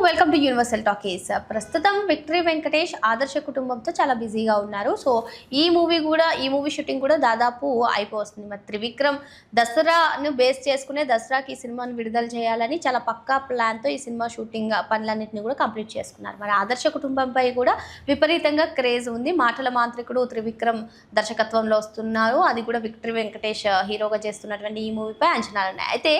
Welcome to universal talkies. ప్రస్తుతం victory Venkatesh ఆదర్శ కుటుంబంతో చాలా బిజీగా ఉన్నారు. సో ఈ మూవీ షూటింగ్ కూడా దాదాపు అయిపోతుంది. మరి త్రివిక్రమ్ దసరాను బేస్ చేసుకునే దసరాకి ఈ సినిమాను విడుదల చేయాలని చాలా పక్కా ప్లాన్తో ఈ సినిమా షూటింగ్ పనులన్నింటినీ కూడా కంప్లీట్ చేసుకున్నారు. మరి ఆదర్శ కుటుంబంపై కూడా విపరీతంగా క్రేజ్ ఉంది. మాటల మాంత్రికుడు త్రివిక్రమ్ దర్శకత్వంలో వస్తున్నారు. అది కూడా విక్టరీ వెంకటేష్ హీరోగా చేస్తున్నటువంటి ఈ మూవీపై అంచనాలు ఉన్నాయి. అయితే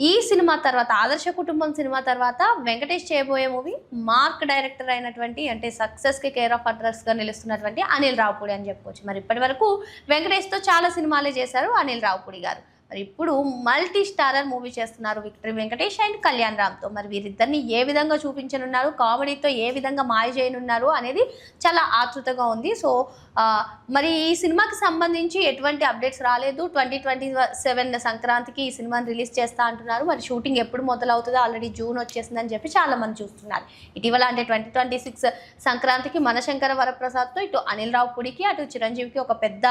ఈ సినిమా తర్వాత ఆదర్శ కుటుంబం సినిమా తర్వాత వెంకటేష్ చేయబోయే మూవీ మార్క్ డైరెక్టర్ అయినటువంటి అంటే సక్సెస్కి కేర్ ఆఫ్ అడ్రస్గా నిలుస్తున్నటువంటి అనిల్ రావుపూడి అని చెప్పుకోవచ్చు. మరి ఇప్పటి వరకు వెంకటేష్తో చాలా సినిమాలే చేశారు అనిల్ రావుపూడి గారు. మరి ఇప్పుడు మల్టీ స్టారర్ మూవీ చేస్తున్నారు విక్టరీ వెంకటేష్ అండ్ కళ్యాణ్ రామ్తో. మరి వీరిద్దరిని ఏ విధంగా చూపించనున్నారు, కామెడీతో ఏ విధంగా మాయ చేయనున్నారు అనేది చాలా ఆతృతగా ఉంది. సో మరి ఈ సినిమాకి సంబంధించి ఎటువంటి అప్డేట్స్ రాలేదు. 2027 సంక్రాంతికి ఈ సినిమాని రిలీజ్ చేస్తా అంటున్నారు. మరి షూటింగ్ ఎప్పుడు మొదలవుతుందో ఆల్రెడీ జూన్ వచ్చేసిందని చెప్పి చాలా మంది చూస్తున్నారు. ఇటీవల అంటే 2026 సంక్రాంతికి మనశంకర వరప్రసాద్తో ఇటు అనిల్ రావుపూడికి అటు చిరంజీవికి ఒక పెద్ద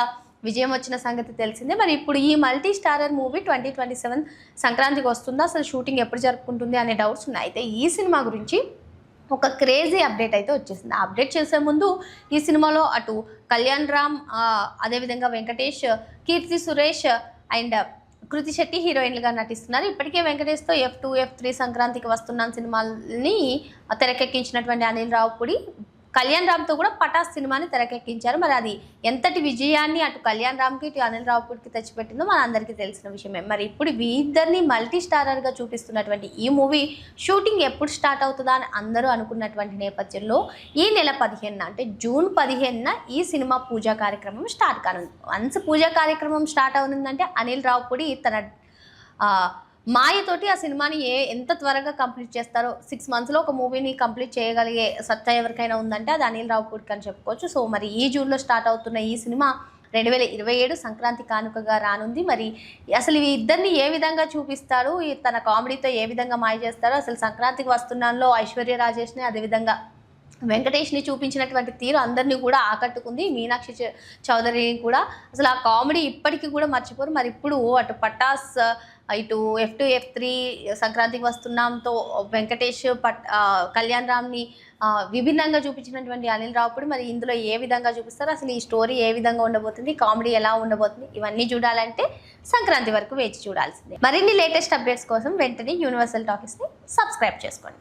విజయం వచ్చిన సంగతి తెలిసిందే. మరి ఇప్పుడు ఈ మల్టీ స్టారర్ మూవీ 2027 సంక్రాంతికి వస్తుందా, అసలు షూటింగ్ ఎప్పుడు జరుపుకుంటుంది అనే డౌట్స్ ఉన్నాయి. అయితే ఈ సినిమా గురించి ఒక క్రేజీ అప్డేట్ అయితే వచ్చేసింది. ఆ అప్డేట్ చేసే ముందు ఈ సినిమాలో అటు కళ్యాణ్ రామ్, అదేవిధంగా వెంకటేష్, కీర్తి సురేష్ అండ్ కృతి శెట్టి హీరోయిన్లుగా నటిస్తున్నారు. ఇప్పటికే వెంకటేష్తో F2, F3 సంక్రాంతికి వస్తున్న సినిమాల్ని తెరకెక్కించినటువంటి అనిల్ రావుపూడి కళ్యాణ్ రామ్తో కూడా పటాస్ సినిమాని తెరకెక్కించారు. మరి అది ఎంతటి విజయాన్ని అటు కళ్యాణ్ రామ్కి ఇటు అనిల్ రావుపూడికి తెచ్చిపెట్టిందో మన అందరికీ తెలిసిన విషయమే. మరి ఇప్పుడు వీరిద్దరిని మల్టీ స్టారర్గా చూపిస్తున్నటువంటి ఈ మూవీ షూటింగ్ ఎప్పుడు స్టార్ట్ అవుతుందా అని అందరూ అనుకున్నటువంటి నేపథ్యంలో ఈ నెల 15 అంటే జూన్ 15 ఈ సినిమా పూజా కార్యక్రమం స్టార్ట్ కానుంది. వన్స్ పూజా కార్యక్రమం స్టార్ట్ అవుతుందంటే అనిల్ రావుపూడి తన మాయతోటి ఆ సినిమాని ఎంత త్వరగా కంప్లీట్ చేస్తారో, 6 monthsలో ఒక మూవీని కంప్లీట్ చేయగలిగే సత్తా ఎవరికైనా ఉందంటే అది అనిల్ రావుపూడికి అని చెప్పుకోవచ్చు. సో మరి ఈ జూన్లో స్టార్ట్ అవుతున్న ఈ సినిమా 2027 సంక్రాంతి కానుకగా రానుంది. మరి అసలు ఈ ఇద్దరిని ఏ విధంగా చూపిస్తారు, తన కామెడీతో ఏ విధంగా మాయ చేస్తారో, అసలు సంక్రాంతికి వస్తున్నాలో ఐశ్వర్య రాజేష్ని అదేవిధంగా వెంకటేష్ని చూపించినటువంటి తీరు అందరినీ కూడా ఆకట్టుకుంది. మీనాక్షి చౌదరిని కూడా అసలు ఆ కామెడీ ఇప్పటికీ కూడా మర్చిపోరు. మరి ఇప్పుడు అటు పటాస్, ఇటు F2, F3 సంక్రాంతికి వస్తున్నాంతో వెంకటేష్ కళ్యాణ్ రామ్ని విభిన్నంగా చూపించినటువంటి అనిల్ రావుపూడి మరి ఇందులో ఏ విధంగా చూపిస్తారు, అసలు ఈ స్టోరీ ఏ విధంగా ఉండబోతుంది, కామెడీ ఎలా ఉండబోతుంది, ఇవన్నీ చూడాలంటే సంక్రాంతి వరకు వేచి చూడాల్సిందే. మరిన్ని లేటెస్ట్ అప్డేట్స్ కోసం వెంటనే యూనివర్సల్ టాకీస్ని సబ్స్క్రైబ్ చేసుకోండి.